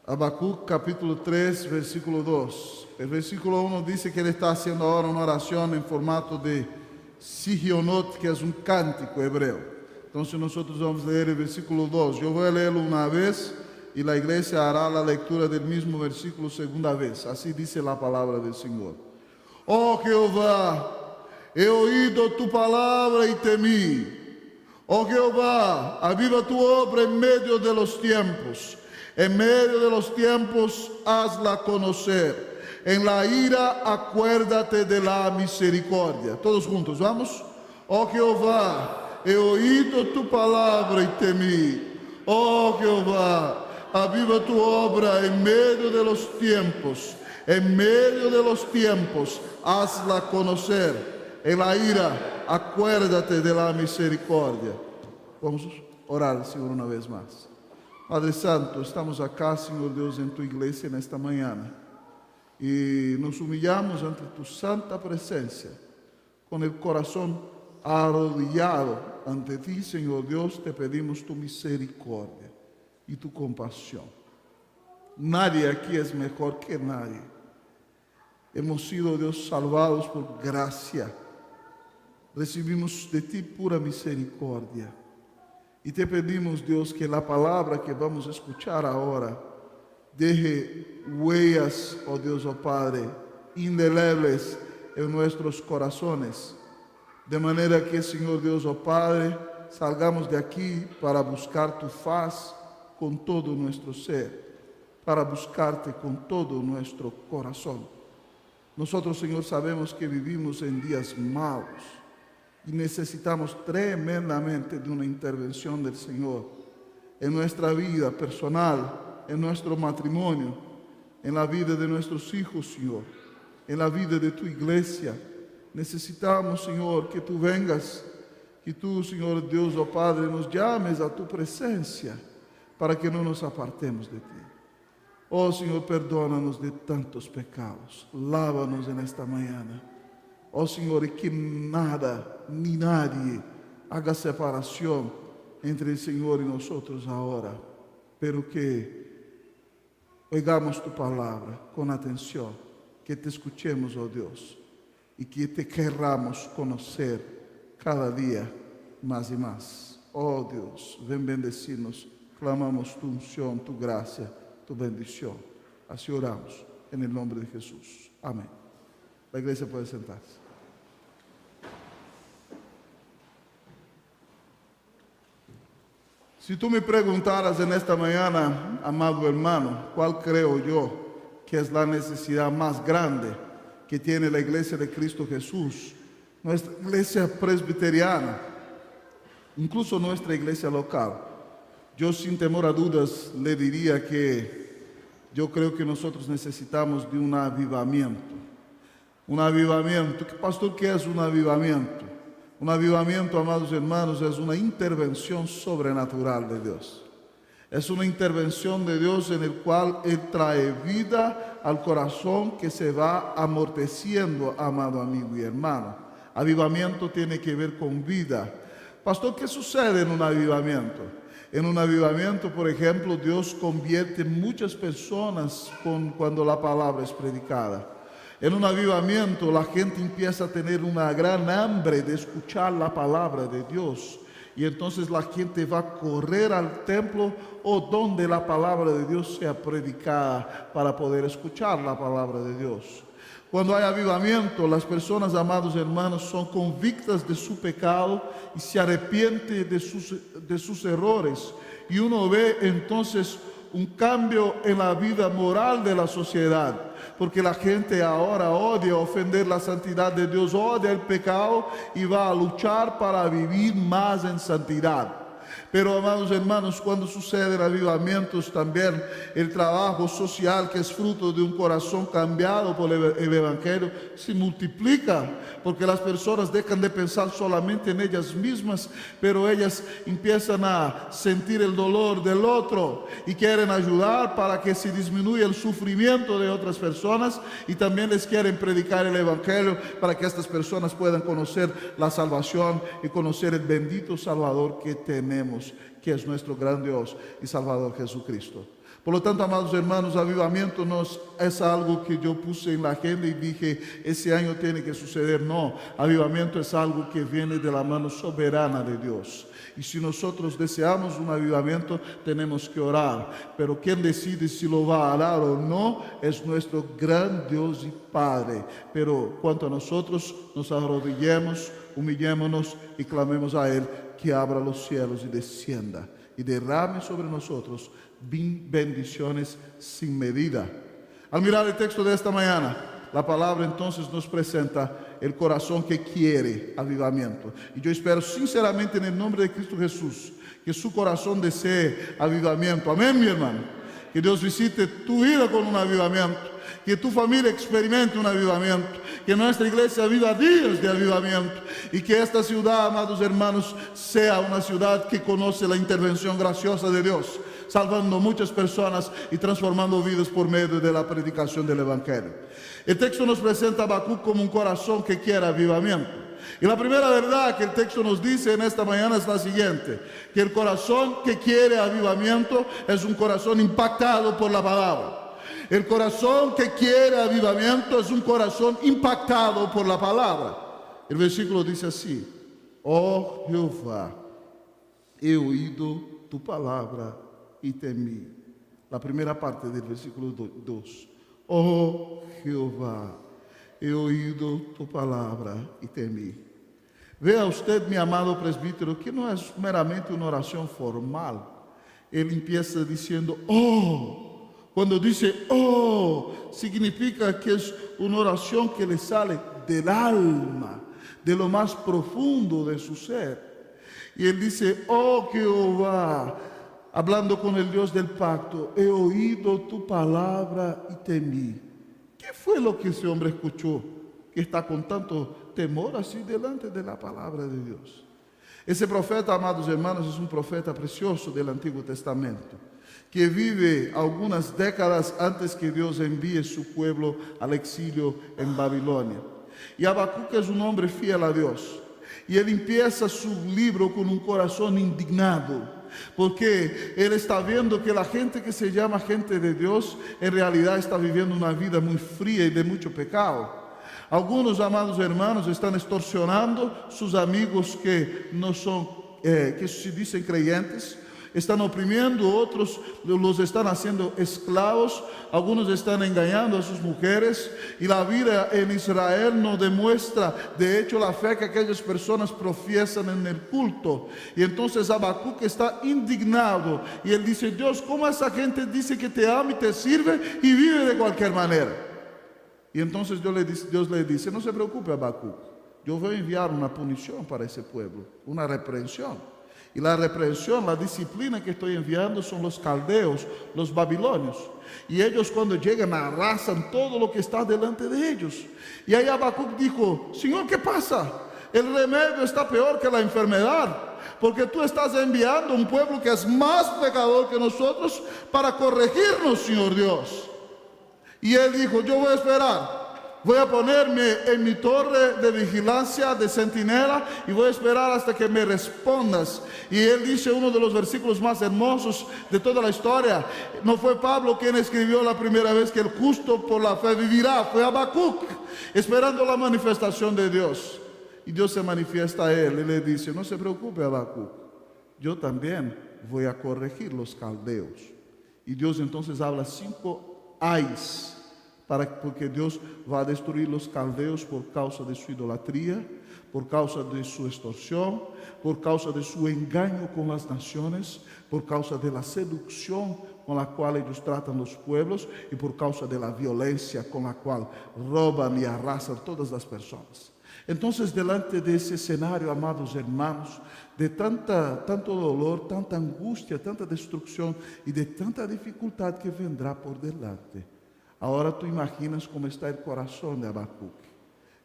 Habacuc capítulo 3, versículo 2. El versículo 1 dice que él está haciendo ahora una oración en formato de Sigionot, que es un cántico hebreo. Entonces nosotros vamos a leer el versículo 2. Yo voy a leerlo una vez y la iglesia hará la lectura del mismo versículo segunda vez. Así dice la palabra del Señor. Oh Jehová, he oído tu palabra y temí. Oh Jehová, aviva tu obra en medio de los tiempos. En medio de los tiempos, hazla conocer. En la ira, acuérdate de la misericordia. Todos juntos, vamos. Oh Jehová, he oído tu palabra y temí. Oh Jehová, aviva tu obra en medio de los tiempos. En medio de los tiempos, hazla conocer. En la ira, acuérdate de la misericordia. Vamos a orar, Señor, una vez más. Padre Santo, estamos acá, Senhor Deus, em Tua igreja nesta manhã e nos humilhamos ante Tu santa presença, com o coração arrodillado ante Ti, Senhor Deus, te pedimos Tu misericórdia e Tu compaixão. Nadie aqui é melhor que nadie. Hemos sido, Deus, salvados por gracia. Recibimos de Ti pura misericórdia. E te pedimos, Deus, que a palavra que vamos escuchar agora deje huellas, oh Deus, oh Padre, indelebles em nossos corações, de maneira que, Senhor Deus, oh Padre, salgamos de aqui para buscar Tu faz com todo o nosso ser, para buscar-te com todo o nosso coração. Nós, Senhor, sabemos que vivimos em dias maus, y necesitamos tremendamente de una intervención del Señor en nuestra vida personal, en nuestro matrimonio, en la vida de nuestros hijos, Señor, en la vida de Tu iglesia. Necesitamos, Señor, que Tú vengas, que Tú, Señor Dios, oh Padre, nos llames a Tu presencia para que no nos apartemos de Ti. Oh, Señor, perdónanos de tantos pecados, lávanos en esta mañana. Oh Senhor, e que nada, ni nadie haga separação entre o Senhor e nós agora, pero que oigamos Tu palavra com atenção, que te escuchemos, oh Deus, e que te querramos conhecer cada dia mais e mais. Oh Deus, vem bendecir-nos, clamamos Tu unção, Tu graça, Tu bendição. Assim oramos, em nome de Jesus. Amém. A igreja pode sentar-se. Si tú me preguntaras en esta mañana, amado hermano, ¿cuál creo yo que es la necesidad más grande que tiene la iglesia de Cristo Jesús? Nuestra iglesia presbiteriana, incluso nuestra iglesia local. Yo sin temor a dudas le diría que yo creo que nosotros necesitamos de un avivamiento. Un avivamiento. Pastor, ¿qué es un avivamiento? Un avivamiento, amados hermanos, es una intervención sobrenatural de Dios. Es una intervención de Dios en el cual Él trae vida al corazón que se va amorteciendo, amado amigo y hermano. Avivamiento tiene que ver con vida. Pastor, ¿qué sucede en un avivamiento? En un avivamiento, por ejemplo, Dios convierte muchas personas cuando la palabra es predicada. En un avivamiento la gente empieza a tener una gran hambre de escuchar la palabra de Dios. Y entonces la gente va a correr al templo o donde la palabra de Dios sea predicada para poder escuchar la palabra de Dios. Cuando hay avivamiento, las personas, amados hermanos, son convictas de su pecado y se arrepienten de sus errores. Y uno ve entonces un cambio en la vida moral de la sociedad, porque la gente ahora odia ofender la santidad de Dios, odia el pecado y va a luchar para vivir más en santidad. Pero, amados hermanos, cuando suceden avivamientos también, el trabajo social que es fruto de un corazón cambiado por el Evangelio se multiplica, porque las personas dejan de pensar solamente en ellas mismas, pero ellas empiezan a sentir el dolor del otro y quieren ayudar para que se disminuya el sufrimiento de otras personas, y también les quieren predicar el Evangelio para que estas personas puedan conocer la salvación y conocer el bendito Salvador que tenemos, que es nuestro gran Dios y Salvador Jesucristo. Por lo tanto, amados hermanos, avivamiento no es algo que yo puse en la agenda y dije, ese año tiene que suceder. No, avivamiento es algo que viene de la mano soberana de Dios. Y si nosotros deseamos un avivamiento, tenemos que orar. Pero quien decide si lo va a dar o no es nuestro gran Dios y Padre. Pero cuanto a nosotros, nos arrodillemos, humillémonos y clamemos a Él que abra los cielos y descienda y derrame sobre nosotros bendiciones sin medida. Al mirar el texto de esta mañana, la palabra entonces nos presenta el corazón que quiere avivamiento. Y yo espero sinceramente en el nombre de Cristo Jesús que su corazón desee avivamiento. Amén, mi hermano. Que Dios visite tu vida con un avivamiento. Que tu familia experimente un avivamiento. Que nuestra iglesia viva días de avivamiento. Y que esta ciudad, amados hermanos, sea una ciudad que conoce la intervención graciosa de Dios, salvando muchas personas y transformando vidas por medio de la predicación del Evangelio. El texto nos presenta a Habacuc como un corazón que quiere avivamiento. Y la primera verdad que el texto nos dice en esta mañana es la siguiente: que el corazón que quiere avivamiento es un corazón impactado por la palabra. El corazón que quiere avivamiento es un corazón impactado por la palabra. El versículo dice así: oh Jehová, he oído tu palabra y temí. La primera parte del versículo 2. Oh Jehová, he oído tu palabra y temí. Vea usted, mi amado presbítero, que no es meramente una oración formal. Él empieza diciendo, oh. Cuando dice, oh, significa que es una oración que le sale del alma, de lo más profundo de su ser. Y él dice, oh Jehová, hablando con el Dios del pacto, he oído tu palabra y temí. ¿Qué fue lo que ese hombre escuchó que está con tanto temor así delante de la palabra de Dios? Ese profeta, amados hermanos, es un profeta precioso del Antiguo Testamento, que vive algunas décadas antes que Dios envíe su pueblo al exilio en Babilonia. Y Habacuc es un hombre fiel a Dios. Y él empieza su libro con un corazón indignado, porque él está viendo que la gente que se llama gente de Dios en realidad está viviendo una vida muy fría y de mucho pecado. Algunos, amados hermanos, están extorsionando sus amigos que no son, que se dicen creyentes. Están oprimiendo, otros los están haciendo esclavos, algunos están engañando a sus mujeres, y la vida en Israel no demuestra de hecho la fe que aquellas personas profesan en el culto. Y entonces Habacuc está indignado y él dice, Dios, ¿cómo esa gente dice que te ama y te sirve y vive de cualquier manera? Y entonces Dios le dice, no se preocupe, Habacuc, yo voy a enviar una punición para ese pueblo, una reprensión. Y la reprensión, la disciplina que estoy enviando son los caldeos, los babilonios. Y ellos cuando llegan arrasan todo lo que está delante de ellos. Y ahí Habacuc dijo, Señor, ¿qué pasa? El remedio está peor que la enfermedad, porque tú estás enviando un pueblo que es más pecador que nosotros para corregirnos, Señor Dios. Y él dijo, yo voy a esperar. Voy a ponerme en mi torre de vigilancia, de centinela, y voy a esperar hasta que me respondas. Y él dice uno de los versículos más hermosos de toda la historia. No fue Pablo quien escribió la primera vez que el justo por la fe vivirá. Fue Habacuc, esperando la manifestación de Dios. Y Dios se manifiesta a él y le dice, no se preocupe, Habacuc, yo también voy a corregir los caldeos. Y Dios entonces habla 5 ayes. Porque Dios va a destruir los caldeos por causa de su idolatría, por causa de su extorsión, por causa de su engaño con las naciones, por causa de la seducción con la cual ellos tratan los pueblos y por causa de la violencia con la cual roban y arrasan todas las personas. Entonces, delante de ese escenario, amados hermanos, de tanto dolor, tanta angustia, tanta destrucción y de tanta dificultad que vendrá por delante, ahora tú imaginas cómo está el corazón de Habacuc.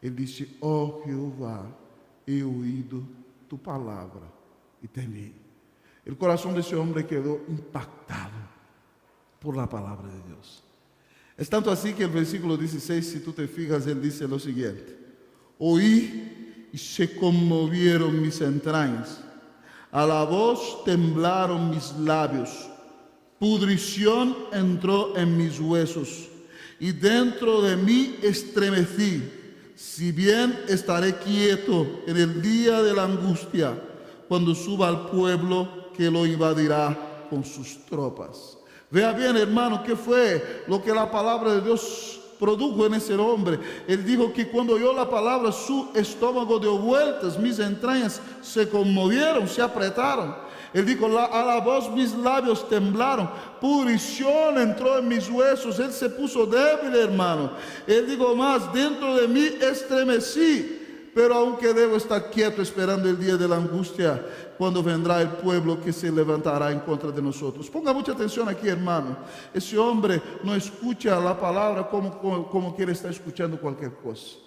Él dice, oh Jehová, he oído tu palabra y temí. El corazón de ese hombre quedó impactado por la palabra de Dios. Es tanto así que el versículo 16, si tú te fijas, él dice lo siguiente: oí y se conmovieron mis entrañas, a la voz temblaron mis labios. Pudrición entró en mis huesos y dentro de mí estremecí. Si bien estaré quieto en el día de la angustia, cuando suba al pueblo que lo invadirá con sus tropas. Vea bien, hermano, qué fue lo que la palabra de Dios produjo en ese hombre. Él dijo que cuando oyó la palabra, su estómago dio vueltas, mis entrañas se conmovieron, se apretaron. Él dijo, a la voz mis labios temblaron, pudrición entró en mis huesos, él se puso débil, hermano. Él dijo más, dentro de mí estremecí, pero aunque debo estar quieto esperando el día de la angustia, cuando vendrá el pueblo que se levantará en contra de nosotros. Ponga mucha atención aquí, hermano. Ese hombre no escucha la palabra como que él está escuchando cualquier cosa.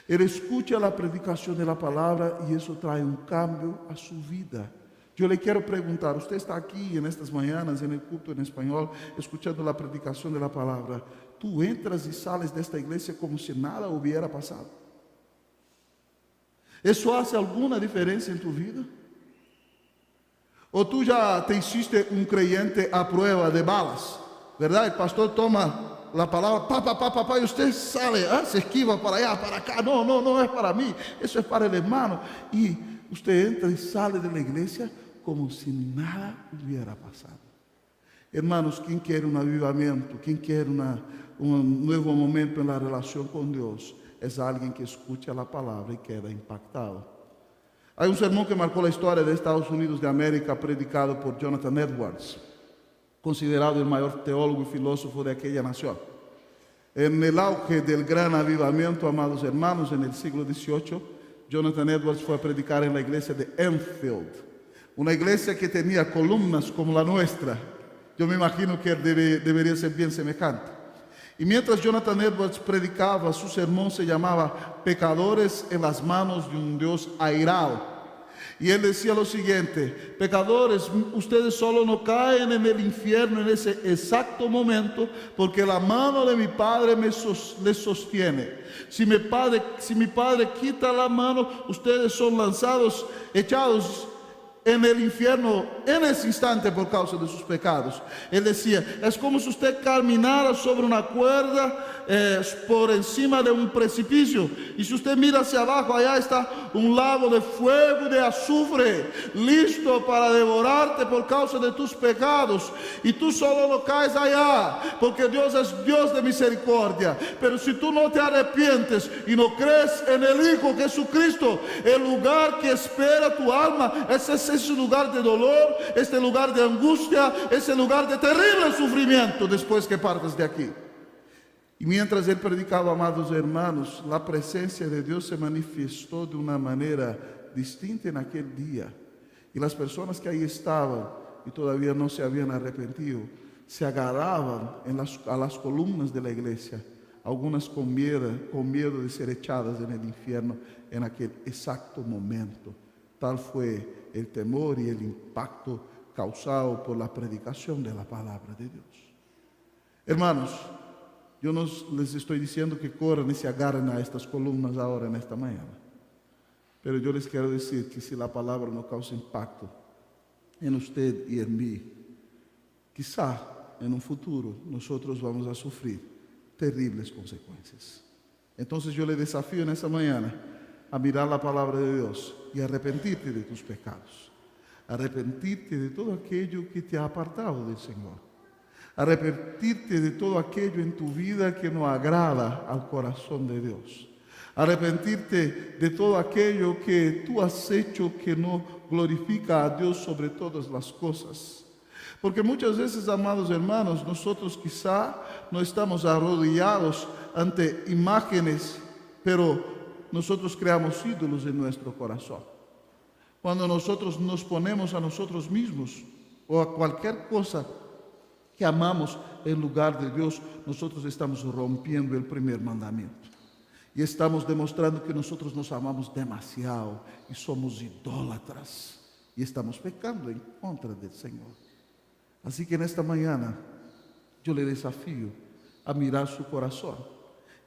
Él escucha la predicación de la palabra y eso trae un cambio a su vida. Yo le quiero preguntar, usted está aquí en estas mañanas, en el culto en español, escuchando la predicación de la palabra. ¿Tú entras y sales de esta iglesia como si nada hubiera pasado? ¿Eso hace alguna diferencia en tu vida? ¿O tú ya te hiciste un creyente a prueba de balas? ¿Verdad? El pastor toma la palabra, pa, y usted sale, se esquiva para allá, para acá. No es para mí, eso es para el hermano. Y usted entra y sale de la iglesia como si nada hubiera pasado. Hermanos, ¿quién quiere un avivamiento? ¿Quién quiere un nuevo momento en la relación con Dios? Es alguien que escucha la palabra y queda impactado. Hay un sermón que marcó la historia de Estados Unidos de América, predicado por Jonathan Edwards, considerado el mayor teólogo y filósofo de aquella nación. En el auge del gran avivamiento, amados hermanos, en el siglo XVIII, Jonathan Edwards fue a predicar en la iglesia de Enfield, una iglesia que tenía columnas como la nuestra. Yo me imagino que debería ser bien semejante. Y mientras Jonathan Edwards predicaba, su sermón se llamaba Pecadores en las manos de un Dios airado. Y él decía lo siguiente: pecadores, ustedes solo no caen en el infierno en ese exacto momento, porque la mano de mi Padre les sostiene. Si mi padre quita la mano, ustedes son echados en el infierno en ese instante por causa de sus pecados. Él decía, es como si usted caminara sobre una cuerda por encima de un precipicio, y si usted mira hacia abajo, allá está un lago de fuego y de azufre listo para devorarte por causa de tus pecados, y tú solo no caes allá porque Dios es Dios de misericordia. Pero si tú no te arrepientes y no crees en el Hijo Jesucristo, el lugar que espera tu alma es ese lugar de dolor, este lugar de angustia, ese lugar de terrible sufrimiento después que partes de aquí. Y mientras él predicaba, amados hermanos, la presencia de Dios se manifestó de una manera distinta en aquel día. Y las personas que ahí estaban y todavía no se habían arrepentido, se agarraban a las columnas de la iglesia, algunas con miedo de ser echadas en el infierno en aquel exacto momento. Tal fue el temor y el impacto causado por la predicación de la palabra de Dios. Hermanos, yo no les estoy diciendo que corran y se agarren a estas columnas ahora en esta mañana, pero yo les quiero decir que si la palabra no causa impacto en usted y en mí, quizá en un futuro nosotros vamos a sufrir terribles consecuencias. Entonces yo le desafío en esta mañana a mirar la palabra de Dios y arrepentirte de tus pecados, arrepentirte de todo aquello que te ha apartado del Señor, arrepentirte de todo aquello en tu vida que no agrada al corazón de Dios, arrepentirte de todo aquello que tú has hecho que no glorifica a Dios sobre todas las cosas. Porque muchas veces, amados hermanos, nosotros quizá no estamos arrodillados ante imágenes, pero nosotros creamos ídolos en nuestro corazón. Cuando nosotros nos ponemos a nosotros mismos o a cualquier cosa que amamos en lugar de Dios, nosotros estamos rompiendo el primer mandamiento. Y estamos demostrando que nosotros nos amamos demasiado y somos idólatras. Y estamos pecando en contra del Señor. Así que en esta mañana yo le desafío a mirar su corazón.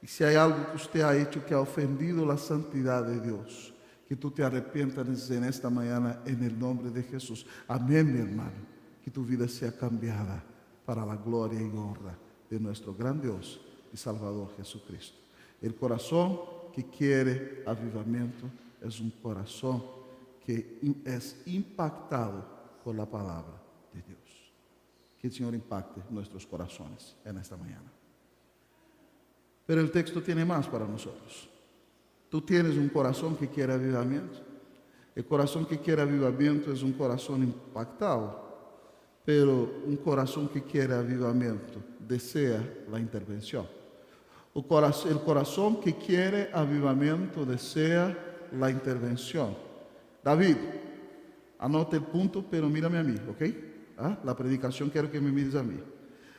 Y si hay algo que usted ha hecho que ha ofendido la santidad de Dios, que tú te arrepientas en esta mañana en el nombre de Jesús. Amén, mi hermano. Que tu vida sea cambiada para la gloria y honra de nuestro gran Dios y Salvador Jesucristo. El corazón que quiere avivamiento es un corazón que es impactado por la palabra de Dios. Que el Señor impacte nuestros corazones en esta mañana. Pero el texto tiene más para nosotros. Tú tienes un corazón que quiere avivamiento. El corazón que quiere avivamiento es un corazón impactado, pero un corazón que quiere avivamiento desea la intervención. El corazón que quiere avivamiento desea la intervención. David, anota el punto, pero mírame a mí, ¿ok? La predicación quiero que me mires a mí.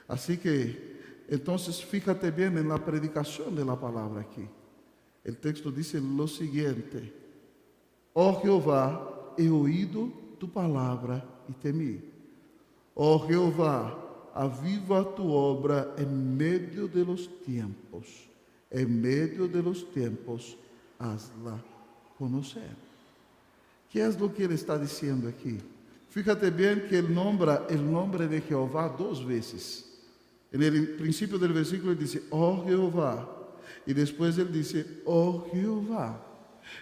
Así que, entonces, fíjate bien en la predicación de la palabra aquí. El texto dice lo siguiente: Oh Jehová, he oído tu palabra y temí. Oh Jehová, aviva tu obra en medio de los tiempos. En medio de los tiempos, hazla conocer. ¿Qué es lo que él está diciendo aquí? Fíjate bien que él nombra el nombre de Jehová 2 veces. En el principio del versículo él dice, oh Jehová. Y después él dice, oh Jehová.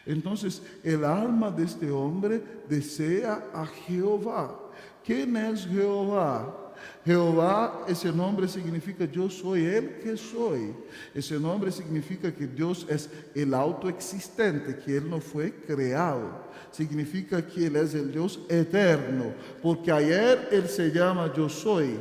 Entonces, el alma de este hombre desea a Jehová. ¿Quién es Jehová? Jehová, ese nombre significa yo soy el que soy. Ese nombre significa que Dios es el autoexistente, que Él no fue creado. Significa que Él es el Dios eterno, porque ayer Él se llama yo soy.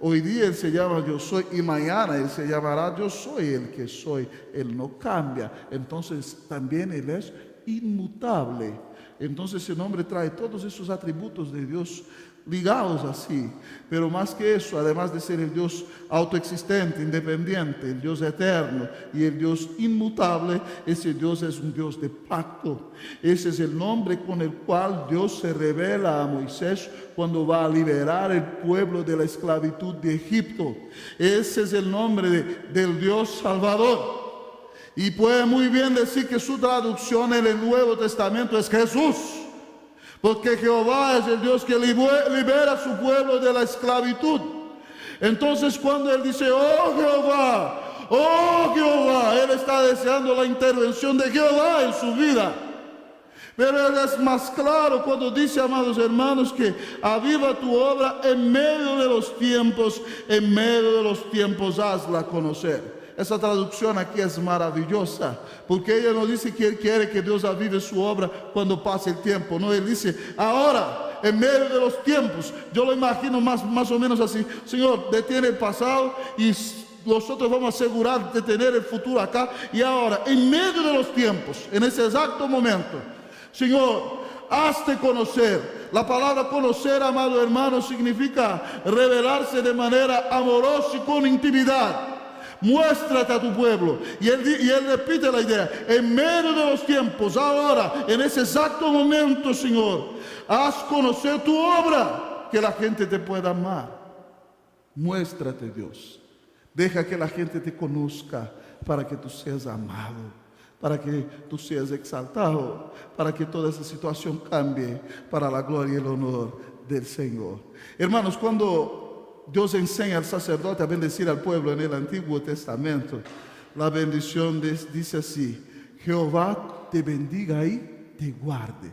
Hoy día Él se llama yo soy y mañana Él se llamará yo soy el que soy. Él no cambia. Entonces también Él es inmutable. Entonces ese nombre trae todos esos atributos de Dios ligados así, pero más que eso, además de ser el Dios autoexistente, independiente, el Dios eterno y el Dios inmutable, ese Dios es un Dios de pacto. Ese es el nombre con el cual Dios se revela a Moisés cuando va a liberar el pueblo de la esclavitud de Egipto. Ese es el nombre del Dios Salvador. Y puede muy bien decir que su traducción en el Nuevo Testamento es Jesús. Porque Jehová es el Dios que libera a su pueblo de la esclavitud. Entonces cuando Él dice, oh Jehová, Él está deseando la intervención de Jehová en su vida. Pero Él es más claro cuando dice, amados hermanos, que aviva tu obra en medio de los tiempos, hazla conocer. Esa traducción aquí es maravillosa, porque ella no dice que Él quiere que Dios avive su obra cuando pase el tiempo. No, Él dice, ahora, en medio de los tiempos. Yo lo imagino más o menos así. Señor, detiene el pasado y nosotros vamos a asegurar de tener el futuro acá. Y ahora, en medio de los tiempos, en ese exacto momento, Señor, hazte conocer. La palabra conocer, amado hermano, significa revelarse de manera amorosa y con intimidad. Muéstrate a tu pueblo. Y él repite la idea. En medio de los tiempos, ahora, en ese exacto momento, Señor, haz conocer tu obra, que la gente te pueda amar. Muéstrate, Dios. Deja que la gente te conozca para que tú seas amado, para que tú seas exaltado, para que toda esa situación cambie para la gloria y el honor del Señor. Hermanos, cuando Dios enseña al sacerdote a bendecir al pueblo en el Antiguo Testamento, la bendición dice así: Jehová te bendiga y te guarde.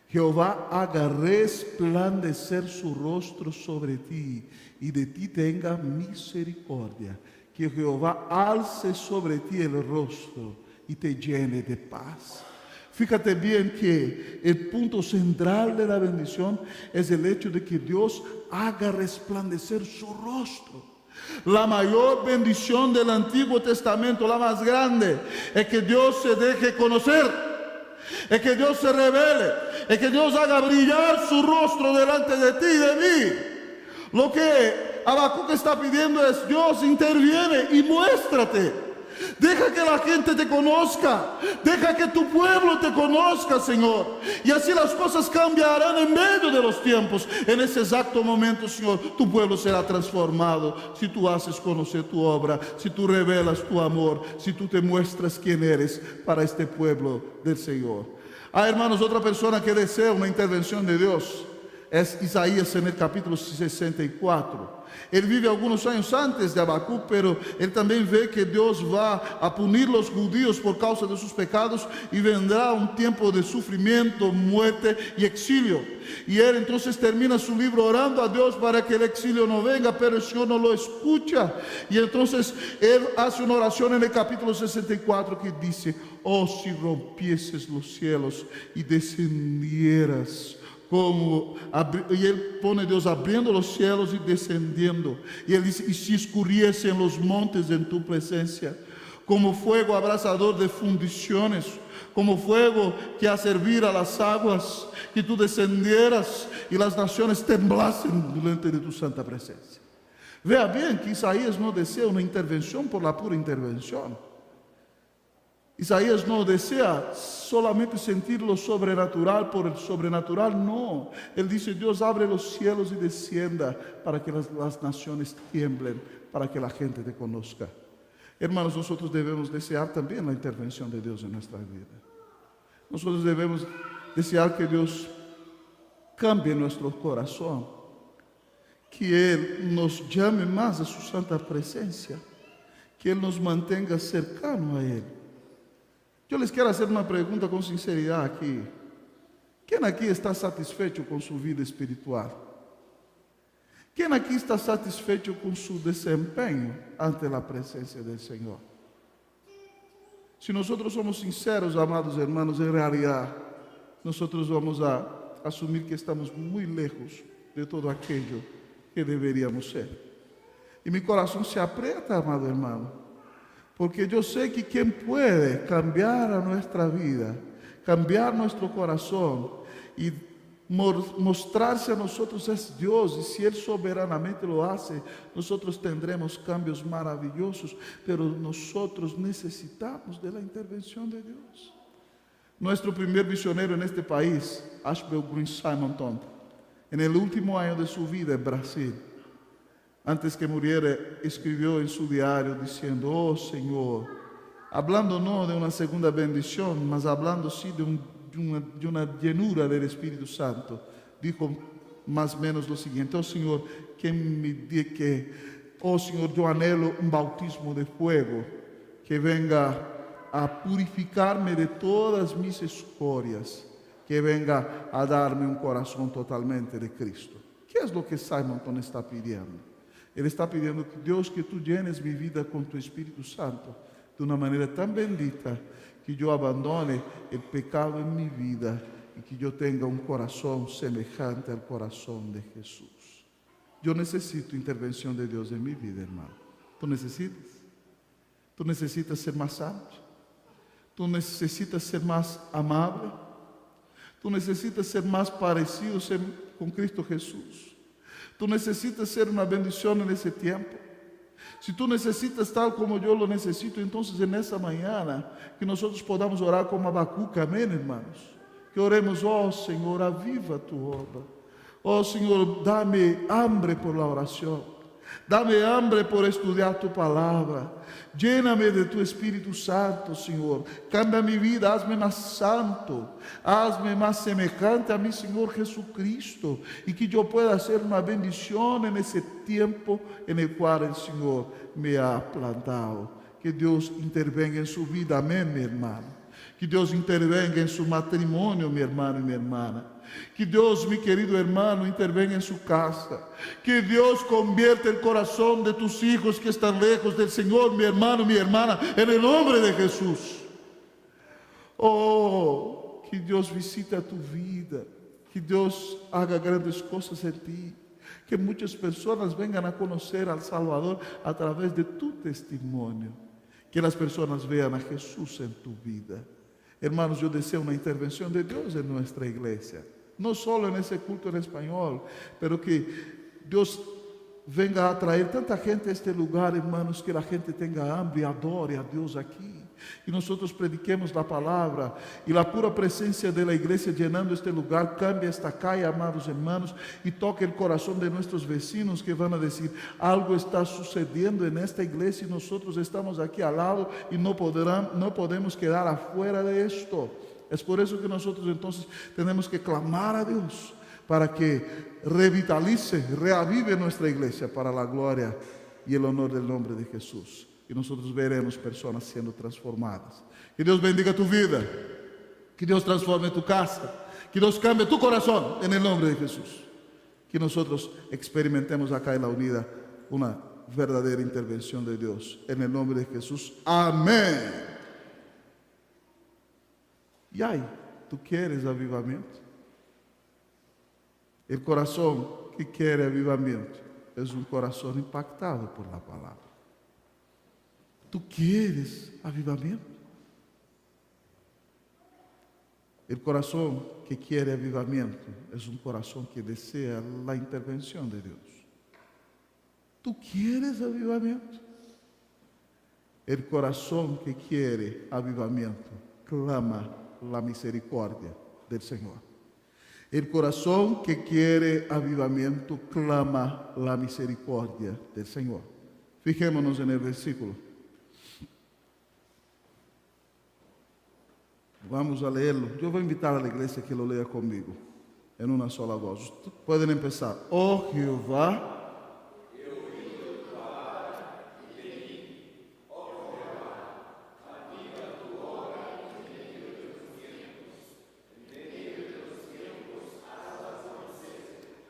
Jehová haga resplandecer su rostro sobre ti y de ti tenga misericordia. Que Jehová alce sobre ti el rostro y te llene de paz. Fíjate bien que el punto central de la bendición es el hecho de que Dios haga resplandecer su rostro. La mayor bendición del Antiguo Testamento, la más grande, es que Dios se deje conocer, es que Dios se revele, es que Dios haga brillar su rostro delante de ti y de mí. Lo que Habacuc está pidiendo es: Dios, interviene y muéstrate. Deja que la gente te conozca. Deja que tu pueblo te conozca, Señor. Y así las cosas cambiarán en medio de los tiempos. En ese exacto momento, Señor, tu pueblo será transformado. Si tú haces conocer tu obra, si tú revelas tu amor, si tú te muestras quién eres para este pueblo del Señor. Hermanos, otra persona que desea una intervención de Dios es Isaías en el capítulo 64. Él vive algunos años antes de Habacuc, pero él también ve que Dios va a punir los judíos por causa de sus pecados y vendrá un tiempo de sufrimiento, muerte y exilio. Y él entonces termina su libro orando a Dios para que el exilio no venga, pero el Señor no lo escucha. Y entonces él hace una oración en el capítulo 64 que dice: oh, si rompieses los cielos y descendieras. Y él pone Dios abriendo los cielos y descendiendo. Y él dice: y si escurriesen los montes en tu presencia, como fuego abrasador de fundiciones, como fuego que hace hervir a las aguas, que tú descendieras y las naciones temblasen delante de tu santa presencia. Vea bien que Isaías no desea una intervención por la pura intervención. Isaías no desea solamente sentir lo sobrenatural por el sobrenatural, no. Él dice: Dios, abre los cielos y descienda para que las naciones tiemblen, para que la gente te conozca. Hermanos, nosotros debemos desear también la intervención de Dios en nuestra vida. Nosotros debemos desear que Dios cambie nuestro corazón, que Él nos llame más a su santa presencia, que Él nos mantenga cercano a Él. Yo les quiero hacer una pregunta con sinceridad aquí. ¿Quién aquí está satisfecho con su vida espiritual? ¿Quién aquí está satisfecho con su desempeño ante la presencia del Señor? Si nosotros somos sinceros, amados hermanos, en realidad nosotros vamos a asumir que estamos muy lejos de todo aquello que deberíamos ser. Y mi corazón se aprieta, amado hermano, porque yo sé que quien puede cambiar a nuestra vida, cambiar nuestro corazón y mostrarse a nosotros es Dios. Y si Él soberanamente lo hace, nosotros tendremos cambios maravillosos, pero nosotros necesitamos de la intervención de Dios. Nuestro primer misionero en este país, Ashbel Green Simonton, en el último año de su vida en Brasil, antes que muriera, escribió en su diario diciendo: oh Señor, hablando no de una segunda bendición, mas hablando sí de una llenura del Espíritu Santo, dijo más o menos lo siguiente: oh Señor, oh Señor, yo anhelo un bautismo de fuego que venga a purificarme de todas mis escorias, que venga a darme un corazón totalmente de Cristo. ¿Qué es lo que Simonton está pidiendo? Él está pidiendo que Dios, que tú llenes mi vida con tu Espíritu Santo de una manera tan bendita que yo abandone el pecado en mi vida y que yo tenga un corazón semejante al corazón de Jesús. Yo necesito intervención de Dios en mi vida, hermano. ¿Tú necesitas? ¿Tú necesitas ser más santo? ¿Tú necesitas ser más amable? ¿Tú necesitas ser más parecido con Cristo Jesús? Tú necesitas ser una bendición en ese tiempo. Si tú necesitas tal como yo lo necesito, entonces en esa mañana que nosotros podamos orar como Habacuc, amén, hermanos. Que oremos: oh Señor, aviva tu obra. Oh Señor, dame hambre por la oración. Dame hambre por estudiar tu palabra. Lléname de tu Espíritu Santo, Señor. Cambia mi vida, hazme más santo. Hazme más semejante a mi Señor Jesucristo. Y que yo pueda hacer una bendición en ese tiempo en el cual el Señor me ha plantado. Que Dios intervenga en su vida, amén, mi hermano. Que Dios intervenga en su matrimonio, mi hermano y mi hermana. Que Dios, mi querido hermano, intervenga en su casa. Que Dios convierta el corazón de tus hijos que están lejos del Señor, mi hermano, mi hermana, en el nombre de Jesús. Oh, que Dios visite tu vida. Que Dios haga grandes cosas en ti. Que muchas personas vengan a conocer al Salvador a través de tu testimonio. Que las personas vean a Jesús en tu vida. Hermanos, yo deseo una intervención de Dios en nuestra iglesia. No solo en ese culto en español, pero que Dios venga a traer tanta gente a este lugar, hermanos, que la gente tenga hambre y adore a Dios aquí. Y nosotros prediquemos la palabra y la pura presencia de la iglesia llenando este lugar cambia esta calle, amados hermanos, y toque el corazón de nuestros vecinos que van a decir: algo está sucediendo en esta iglesia y nosotros estamos aquí al lado y no podemos quedar afuera de esto. Es por eso que nosotros entonces tenemos que clamar a Dios para que revitalice, reavive nuestra iglesia para la gloria y el honor del nombre de Jesús. Y nosotros veremos personas siendo transformadas. Que Dios bendiga tu vida, que Dios transforme tu casa, que Dios cambie tu corazón en el nombre de Jesús. Que nosotros experimentemos acá en la unidad una verdadera intervención de Dios. En el nombre de Jesús. Amén. Y ay, ¿tú quieres avivamiento? El corazón que quiere avivamiento es un corazón impactado por la palabra. ¿Tú quieres avivamiento? El corazón que quiere avivamiento es un corazón que desea la intervención de Dios. ¿Tú quieres avivamiento? El corazón que quiere avivamiento clama la misericordia del Señor. El corazón que quiere avivamiento clama la misericordia del Señor. Fijémonos en el versículo. Vamos a leerlo. Yo voy a invitar a la iglesia que lo lea conmigo en una sola voz. Pueden empezar. Oh Jehová,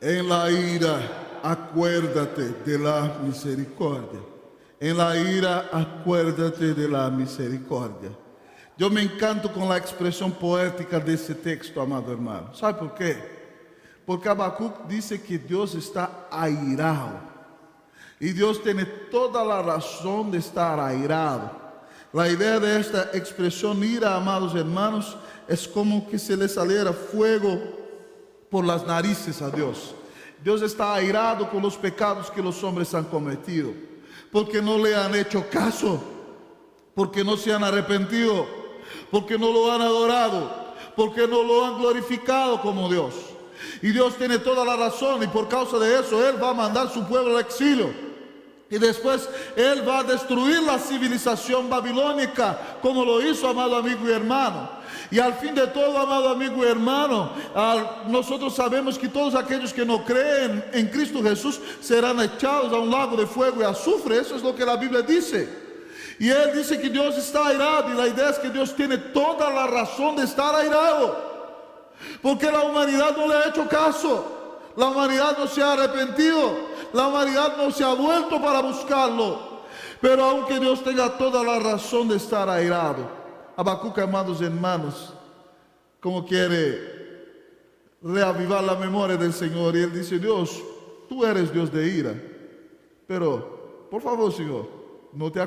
en la ira, acuérdate de la misericordia. En la ira, acuérdate de la misericordia. Yo me encanto con la expresión poética de ese texto, amado hermano. ¿Sabe por qué? Porque Habacuc dice que Dios está airado. Y Dios tiene toda la razón de estar airado. La idea de esta expresión ira, amados hermanos, es como que se le saliera fuego por las narices a Dios. Dios está airado con los pecados que los hombres han cometido, porque no le han hecho caso, porque no se han arrepentido, porque no lo han adorado, porque no lo han glorificado como Dios. Y Dios tiene toda la razón, y por causa de eso Él va a mandar su pueblo al exilio. Y después Él va a destruir la civilización babilónica, como lo hizo, amado amigo y hermano. Y al fin de todo, amado amigo y hermano, nosotros sabemos que todos aquellos que no creen en Cristo Jesús serán echados a un lago de fuego y azufre. Eso es lo que la Biblia dice. Y Él dice que Dios está airado, y la idea es que Dios tiene toda la razón de estar airado, porque la humanidad no le ha hecho caso, la humanidad no se ha arrepentido, la humanidad no se ha vuelto para buscarlo. Pero aunque Dios tenga toda la razón de estar airado, Habacuc, amados hermanos, como quiere reavivar la memoria del Señor, y él dice: Dios, tú eres Dios de ira, pero por favor, Señor, no te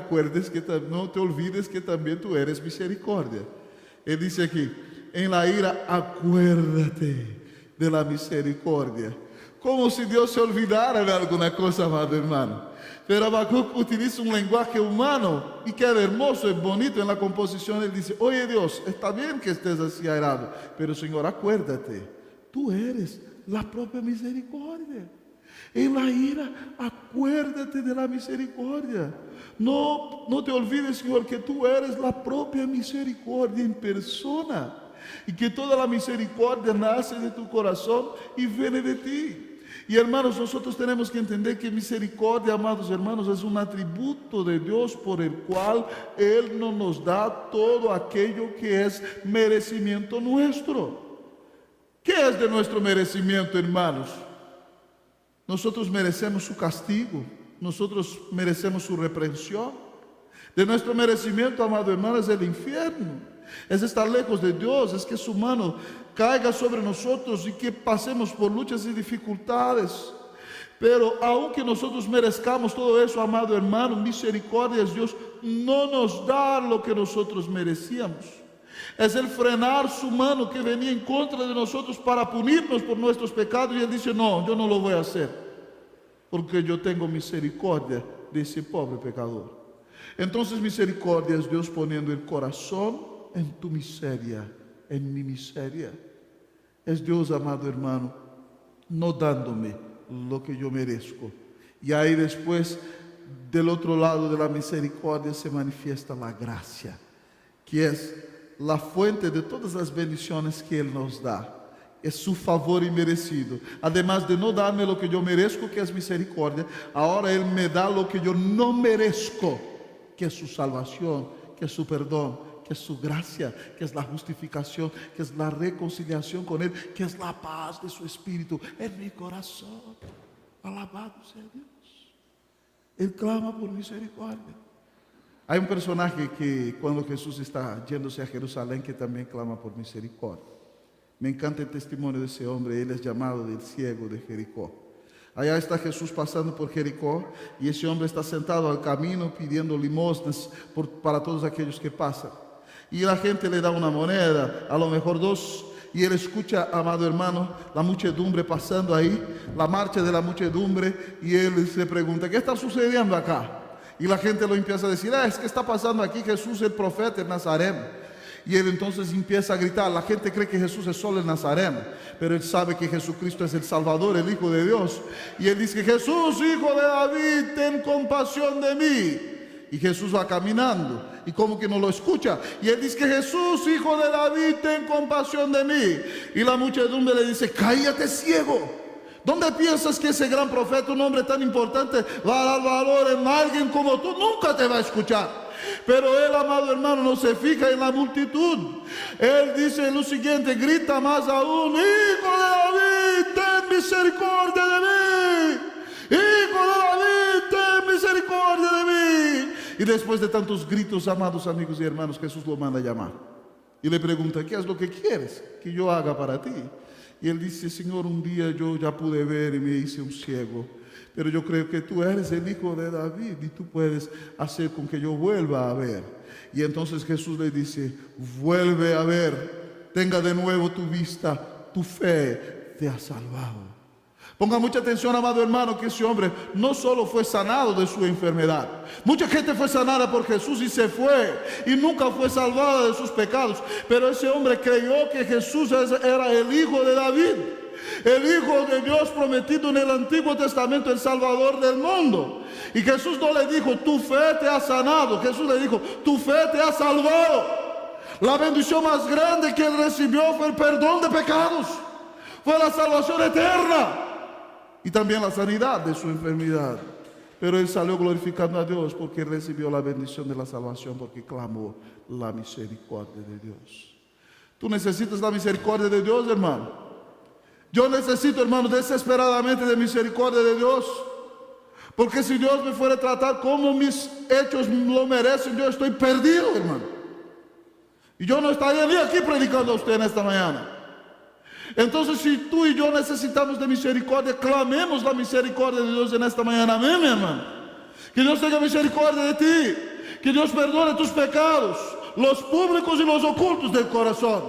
olvides que también tú eres misericordia. Él dice aquí: en la ira acuérdate de la misericordia. Como si Dios se olvidara de alguna cosa, amado hermano. Pero Habacuc utiliza un lenguaje humano y queda hermoso y bonito en la composición. Él dice: oye Dios, está bien que estés así airado, pero Señor, acuérdate, tú eres la propia misericordia. En la ira, acuérdate de la misericordia. No te olvides, Señor, que tú eres la propia misericordia en persona, y que toda la misericordia nace de tu corazón y viene de ti. Y hermanos, nosotros tenemos que entender que misericordia, amados hermanos, es un atributo de Dios por el cual Él no nos da todo aquello que es merecimiento nuestro. ¿Qué es de nuestro merecimiento, hermanos? Nosotros merecemos su castigo, nosotros merecemos su reprensión. De nuestro merecimiento, amado hermano, es el infierno. Es estar lejos de Dios, es que su mano caiga sobre nosotros y que pasemos por luchas y dificultades. Pero aunque nosotros merezcamos todo eso, amado hermano, misericordia es Dios, no nos da lo que nosotros merecíamos. Es el frenar su mano que venía en contra de nosotros para punirnos por nuestros pecados, y Él dice: no, yo no lo voy a hacer, porque yo tengo misericordia de ese pobre pecador. Entonces misericordia es Dios poniendo el corazón en tu miseria, en mi miseria. Es Dios, amado hermano, no dándome lo que yo merezco. Y ahí después, del otro lado de la misericordia, se manifiesta la gracia, que es la fuente de todas las bendiciones que Él nos da, Es su favor inmerecido. Además de no darme lo que yo merezco, que es misericordia, ahora Él me da lo que yo no merezco, que es su salvación, que es su perdón, que es su gracia, que es la justificación, que es la reconciliación con Él, que es la paz de su Espíritu en mi corazón. Alabado sea Dios. Él clama por misericordia. Hay un personaje que cuando Jesús está yéndose a Jerusalén, que también clama por misericordia. Me encanta el testimonio de ese hombre. Él es llamado el ciego de Jericó. Allá está Jesús pasando por Jericó y ese hombre está sentado al camino pidiendo limosnas para todos aquellos que pasan. Y la gente le da una moneda, a lo mejor dos, y él escucha, amado hermano, la muchedumbre pasando ahí, la marcha de la muchedumbre, y él se pregunta, ¿qué está sucediendo acá? Y la gente lo empieza a decir, es que está pasando aquí Jesús el profeta, el Nazareno. Y él entonces empieza a gritar. La gente cree que Jesús es solo el Nazareno, pero él sabe que Jesucristo es el Salvador, el Hijo de Dios. Y él dice, Jesús, Hijo de David, ten compasión de mí. Y Jesús va caminando y como que no lo escucha. Y él dice que Jesús, Hijo de David, ten compasión de mí. Y la muchedumbre le dice, cállate ciego. ¿Dónde piensas que ese gran profeta, un hombre tan importante, va a dar valor en alguien como tú? Nunca te va a escuchar. Pero él, amado hermano, no se fija en la multitud. Él dice lo siguiente, grita más aún, Hijo de David, ten misericordia de mí. Hijo de David, ten misericordia de mí. Y después de tantos gritos, amados amigos y hermanos, Jesús lo manda a llamar. Y le pregunta, ¿qué es lo que quieres que yo haga para ti? Y él dice, Señor, un día yo ya pude ver y me hice un ciego. Pero yo creo que tú eres el Hijo de David y tú puedes hacer con que yo vuelva a ver. Y entonces Jesús le dice, vuelve a ver, tenga de nuevo tu vista, tu fe te ha salvado. Ponga mucha atención, amado hermano, que ese hombre no solo fue sanado de su enfermedad. Mucha gente fue sanada por Jesús y se fue y nunca fue salvada de sus pecados. Pero ese hombre creyó que Jesús era el Hijo de David. El Hijo de Dios prometido en el Antiguo Testamento, el Salvador del mundo. Y Jesús no le dijo, tu fe te ha sanado. Jesús le dijo, tu fe te ha salvado. La bendición más grande que él recibió fue el perdón de pecados. Fue la salvación eterna. Y también la sanidad de su enfermedad. Pero él salió glorificando a Dios porque recibió la bendición de la salvación, porque clamó la misericordia de Dios. Tú necesitas la misericordia de Dios, hermano. Yo necesito, hermano, desesperadamente de misericordia de Dios. Porque si Dios me fuera a tratar como mis hechos lo merecen, yo estoy perdido, hermano. Y yo no estaría ni aquí predicando a usted en esta mañana. Entonces, si tú y yo necesitamos de misericordia, clamemos la misericordia de Dios en esta mañana. Amén, mi hermano. Que Dios tenga misericordia de ti. Que Dios perdone tus pecados, los públicos y los ocultos del corazón.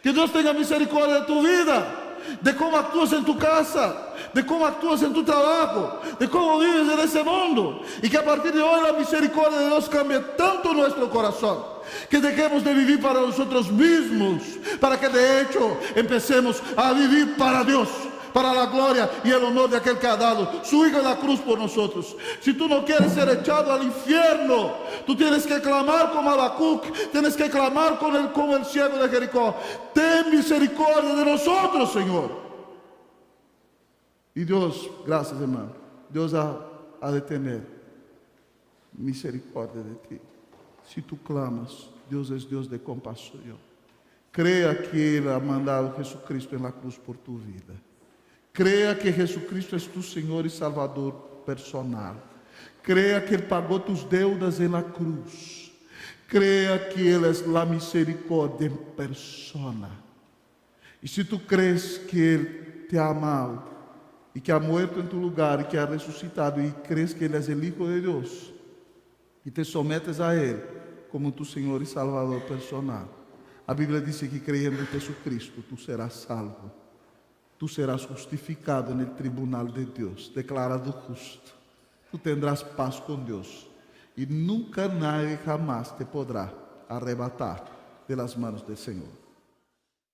Que Dios tenga misericordia de tu vida, de cómo actúas en tu casa, de cómo actúas en tu trabajo, de cómo vives en ese mundo. Y que a partir de hoy la misericordia de Dios cambie tanto nuestro corazón, que dejemos de vivir para nosotros mismos, para que de hecho empecemos a vivir para Dios, para la gloria y el honor de aquel que ha dado su Hijo en la cruz por nosotros. Si tú no quieres ser echado al infierno, tú tienes que clamar como Habacuc, tienes que clamar como el ciego de Jericó. Ten misericordia de nosotros, Señor. Y Dios, gracias hermano, Dios ha de tener misericordia de ti. Si tú clamas, Dios es Dios de compasión. Crea que Él ha mandado a Jesucristo en la cruz por tu vida. Crea que Jesucristo es tu Señor y Salvador personal. Crea que Él pagó tus deudas en la cruz. Crea que Él es la misericordia en persona. Y si tú crees que Él te ha amado y que ha muerto en tu lugar y que ha resucitado y crees que Él es el Hijo de Dios y te sometes a Él como tu Señor y Salvador personal, a Bíblia dice que creyendo en Jesucristo tú serás salvo. Tú serás justificado en el tribunal de Dios, declarado justo. Tú tendrás paz con Dios y nunca nadie jamás te podrá arrebatar de las manos del Señor.